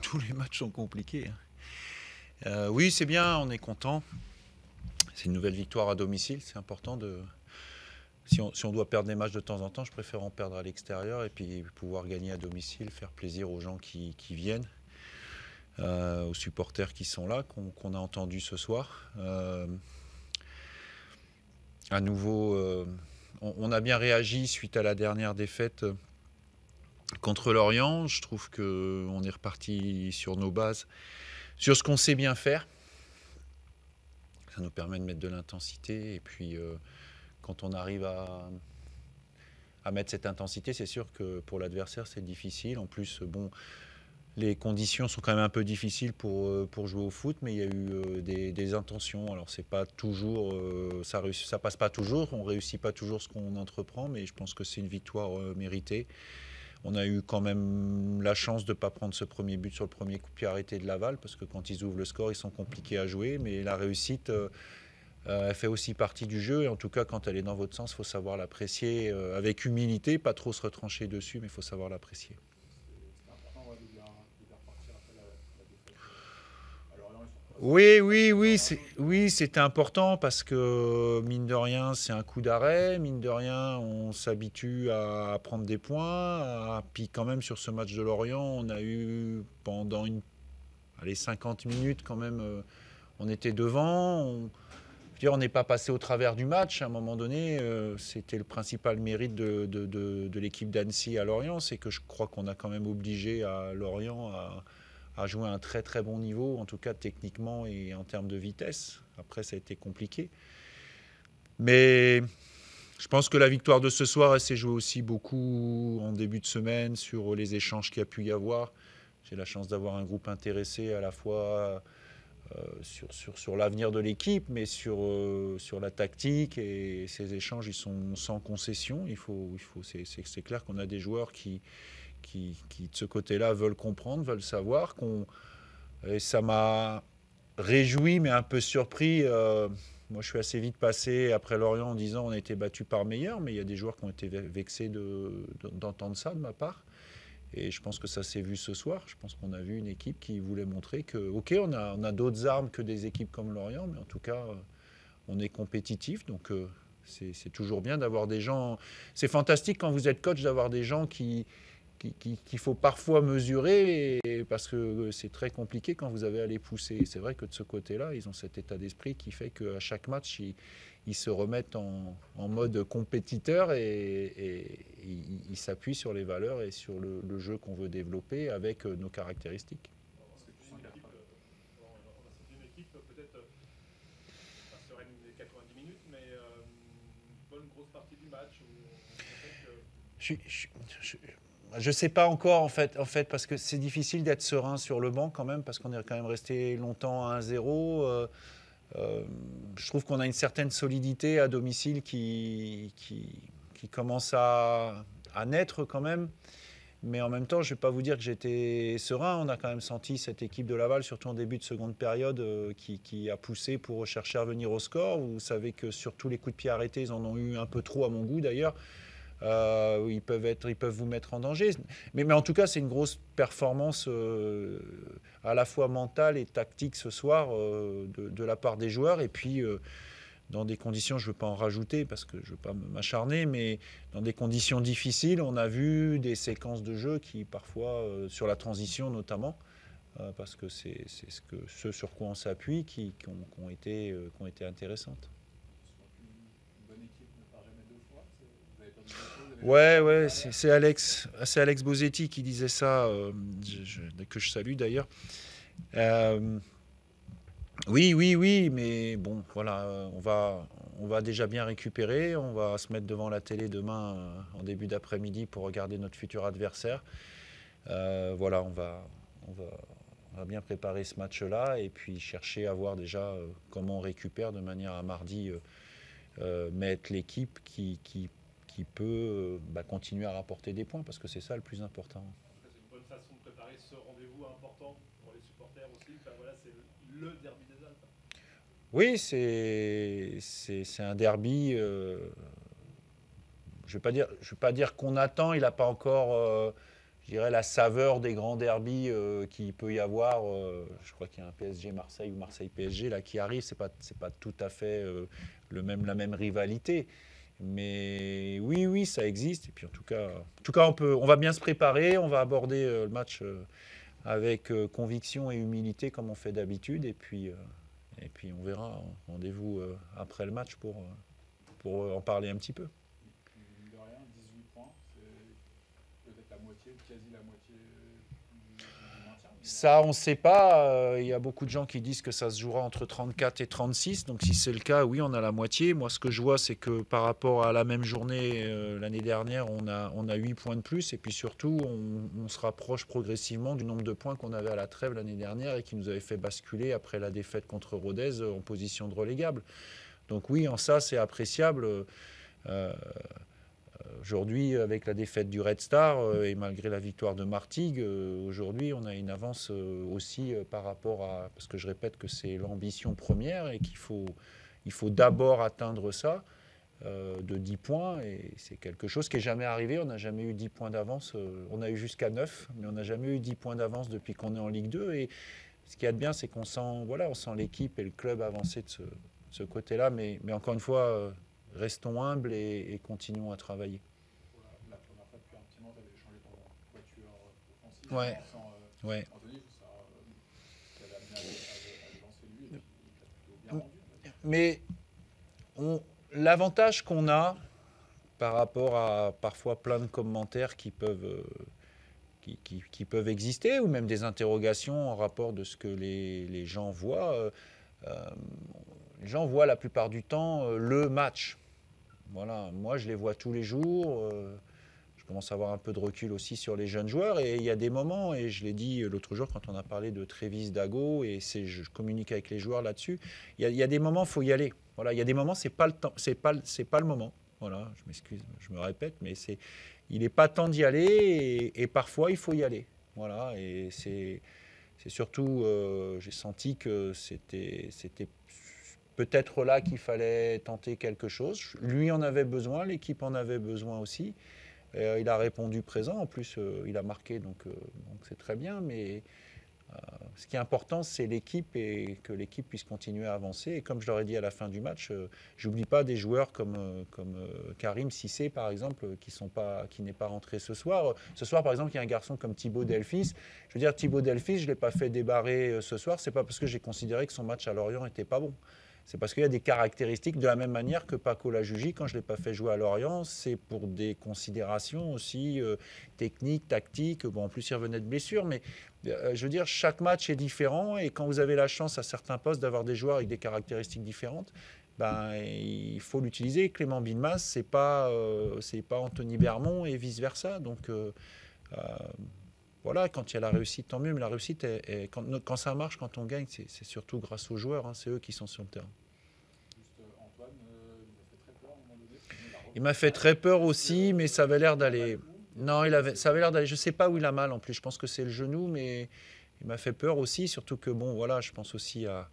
tous les matchs sont compliqués. Oui, c'est bien, on est content. C'est une nouvelle victoire à domicile, c'est important de. Si on doit perdre des matchs de temps en temps, je préfère en perdre à l'extérieur et puis pouvoir gagner à domicile, faire plaisir aux gens qui viennent, aux supporters qui sont là, qu'on a entendus ce soir. À nouveau, on a bien réagi suite à la dernière défaite contre Lorient. Je trouve qu'on est reparti sur nos bases, sur ce qu'on sait bien faire. Ça nous permet de mettre de l'intensité et puis quand on arrive à mettre cette intensité, c'est sûr que pour l'adversaire c'est difficile. En plus, bon, les conditions sont quand même un peu difficiles pour jouer au foot, mais il y a eu des intentions. Alors c'est pas toujours, ça passe pas toujours, on réussit pas toujours ce qu'on entreprend, mais je pense que c'est une victoire méritée. On a eu quand même la chance de ne pas prendre ce premier but sur le premier coup de pied arrêté de Laval, parce que quand ils ouvrent le score, ils sont compliqués à jouer, mais la réussite, elle fait aussi partie du jeu, et en tout cas, quand elle est dans votre sens, il faut savoir l'apprécier avec humilité, pas trop se retrancher dessus, mais il faut savoir l'apprécier. C'était important ouais, de bien repartir après la défaite. À Lorient, ils sont Oui, pas oui, très oui, orientaux, je oui, pense. c'était important parce que mine de rien, c'est un coup d'arrêt. Mine de rien, on s'habitue à prendre des points. Puis quand même, sur ce match de Lorient, on a eu pendant allez, 50 minutes quand même, on était devant. Je veux dire, on n'est pas passé au travers du match. À un moment donné, c'était le principal mérite de l'équipe d'Annecy à Lorient. C'est que je crois qu'on a quand même obligé à Lorient à jouer à un très très bon niveau, en tout cas techniquement et en termes de vitesse. Après, ça a été compliqué. Mais je pense que la victoire de ce soir, elle s'est jouée aussi beaucoup en début de semaine sur les échanges qu'il y a pu y avoir. J'ai la chance d'avoir un groupe intéressé à la fois sur l'avenir de l'équipe, mais sur la tactique. Et ces échanges, ils sont sans concession. C'est clair qu'on a des joueurs qui, de ce côté-là, veulent comprendre, veulent savoir. Et ça m'a réjoui, mais un peu surpris. Moi, je suis assez vite passé après Lorient en disant on a été battu par meilleur, mais il y a des joueurs qui ont été vexés d'entendre ça de ma part. Et je pense que ça s'est vu ce soir. Je pense qu'on a vu une équipe qui voulait montrer que, ok, on a d'autres armes que des équipes comme Lorient, mais en tout cas, on est compétitif. Donc, c'est toujours bien d'avoir des gens. C'est fantastique quand vous êtes coach d'avoir des gens qu'il faut parfois mesurer parce que c'est très compliqué quand vous avez à les pousser. C'est vrai que de ce côté-là, ils ont cet état d'esprit qui fait qu'à chaque match, ils se remettent en mode compétiteur et ils s'appuient sur les valeurs et sur le jeu qu'on veut développer avec nos caractéristiques. Parce que tu sens qu'il n'y a pas de. On a senti une équipe peut-être pas sereine les 90 minutes, mais une bonne grosse partie du match où on sentait que. Je ne sais pas encore en fait, parce que c'est difficile d'être serein sur le banc quand même, parce qu'on est quand même resté longtemps à 1-0. Je trouve qu'on a une certaine solidité à domicile qui commence à naître quand même. Mais en même temps, je ne vais pas vous dire que j'étais serein. On a quand même senti cette équipe de Laval, surtout en début de seconde période, qui a poussé pour chercher à revenir au score. Vous savez que sur tous les coups de pied arrêtés, ils en ont eu un peu trop à mon goût d'ailleurs. Ils peuvent vous mettre en danger. Mais en tout cas, c'est une grosse performance à la fois mentale et tactique ce soir de la part des joueurs. Et puis, dans des conditions, je ne veux pas en rajouter parce que je ne veux pas m'acharner, mais dans des conditions difficiles, on a vu des séquences de jeu qui, parfois, sur la transition notamment, parce que c'est ce sur quoi on s'appuie, qui ont été intéressantes. Souvent qu'une bonne équipe ne part jamais deux fois. Vous avez perdu deux fois, vous avez réussi Ouais, à revenir ouais, derrière. c'est Alex Bosetti qui disait ça, que je salue d'ailleurs. Euh, oui, oui, oui, mais bon, voilà, on va déjà bien récupérer. On va se mettre devant la télé demain en début d'après-midi pour regarder notre futur adversaire. Voilà, on va bien préparer ce match-là et puis chercher à voir déjà comment on récupère de manière à mardi mettre l'équipe qui peut continuer à rapporter des points parce que c'est ça le plus important. En tout cas, c'est une bonne façon de préparer ce rendez-vous important pour les supporters aussi. Enfin, voilà, c'est le derby des Alpes. Oui, c'est un derby. Je ne vais pas dire qu'on attend. Il n'a pas encore, je je dirais, la saveur des grands derbies qu'il peut y avoir. Je crois qu'il y a un PSG Marseille ou Marseille PSG là qui arrive. C'est pas tout à fait la même rivalité. Mais oui, oui, ça existe. Et puis en tout cas, on va bien se préparer. On va aborder le match avec conviction et humilité comme on fait d'habitude. Et puis on verra. Rendez-vous après le match pour en parler un petit peu. Mine de rien, 18 points, c'est peut-être la moitié, quasi la moitié du maintien. Ça, on ne sait pas. Il y a beaucoup de gens qui disent que ça se jouera entre 34 et 36. Donc si c'est le cas, oui, on a la moitié. Moi, ce que je vois, c'est que par rapport à la même journée l'année dernière, on a 8 points de plus. Et puis surtout, on se rapproche progressivement du nombre de points qu'on avait à la trêve l'année dernière et qui nous avait fait basculer après la défaite contre Rodez en position de relégable. Donc oui, en ça, c'est appréciable. Aujourd'hui, avec la défaite du Red Star et malgré la victoire de Martigues, aujourd'hui, on a une avance aussi par rapport à... Parce que je répète que c'est l'ambition première et il faut d'abord atteindre ça de 10 points. Et c'est quelque chose qui n'est jamais arrivé. On n'a jamais eu 10 points d'avance. On a eu jusqu'à 9, mais on n'a jamais eu 10 points d'avance depuis qu'on est en Ligue 2. Et ce qu'il y a de bien, c'est qu'on sent, on sent l'équipe et le club avancer de ce côté-là. Mais encore une fois... restons humbles et continuons à travailler. Voilà, la première fois depuis un petit moment, tu avais changé ton quatuor offensif. Ouais. Sans Ouais. Anthony, qui avait amené à le lancer lui, et puis il a plutôt bien rendu. Mais l'avantage qu'on a par rapport à parfois plein de commentaires qui peuvent exister, ou même des interrogations en rapport de ce que les gens voient, les gens voient la plupart du temps le match. Voilà, moi je les vois tous les jours. Je commence à avoir un peu de recul aussi sur les jeunes joueurs. Et il y a des moments, et je l'ai dit l'autre jour quand on a parlé de Trévis Dago, et je communique avec les joueurs là-dessus, il y a des moments, il faut y aller. Voilà, il y a des moments, c'est pas le temps, c'est pas le moment. Voilà, je m'excuse, je me répète, mais il n'est pas temps d'y aller, et parfois il faut y aller. Voilà, et c'est surtout, j'ai senti que c'était peut-être là qu'il fallait tenter quelque chose. Lui en avait besoin, l'équipe en avait besoin aussi. Il a répondu présent, en plus il a marqué, donc c'est très bien. Mais ce qui est important, c'est l'équipe et que l'équipe puisse continuer à avancer. Et comme je leur ai dit à la fin du match, j'oublie pas des joueurs comme Karim Cissé, par exemple, qui n'est pas rentré ce soir. Ce soir, par exemple, il y a un garçon comme Thibaut Delphis. Je veux dire, Thibaut Delphis, je ne l'ai pas fait débarrer ce soir. C'est pas parce que j'ai considéré que son match à Lorient n'était pas bon. C'est parce qu'il y a des caractéristiques de la même manière que Paco Lajugi, quand je ne l'ai pas fait jouer à Lorient, c'est pour des considérations aussi techniques, tactiques. Bon, en plus, il revenait de blessure, mais je veux dire, chaque match est différent et quand vous avez la chance à certains postes d'avoir des joueurs avec des caractéristiques différentes, ben, il faut l'utiliser. Clément Bilmas, c'est pas Anthony Bermond et vice-versa. Donc, voilà, quand il y a la réussite, tant mieux, mais la réussite, quand ça marche, quand on gagne, c'est surtout grâce aux joueurs, hein, c'est eux qui sont sur le terrain. Juste Antoine, il m'a fait très peur à un moment donné. Il m'a fait très peur aussi, mais ça avait l'air d'aller. Non, ça avait l'air d'aller. Je ne sais pas où il a mal en plus, je pense que c'est le genou, mais il m'a fait peur aussi, surtout que, bon, voilà, je pense aussi à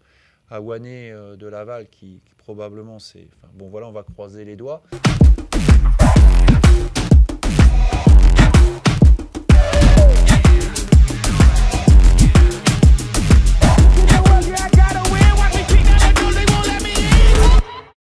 Wané de Laval qui probablement c'est. Enfin, bon, voilà, on va croiser les doigts.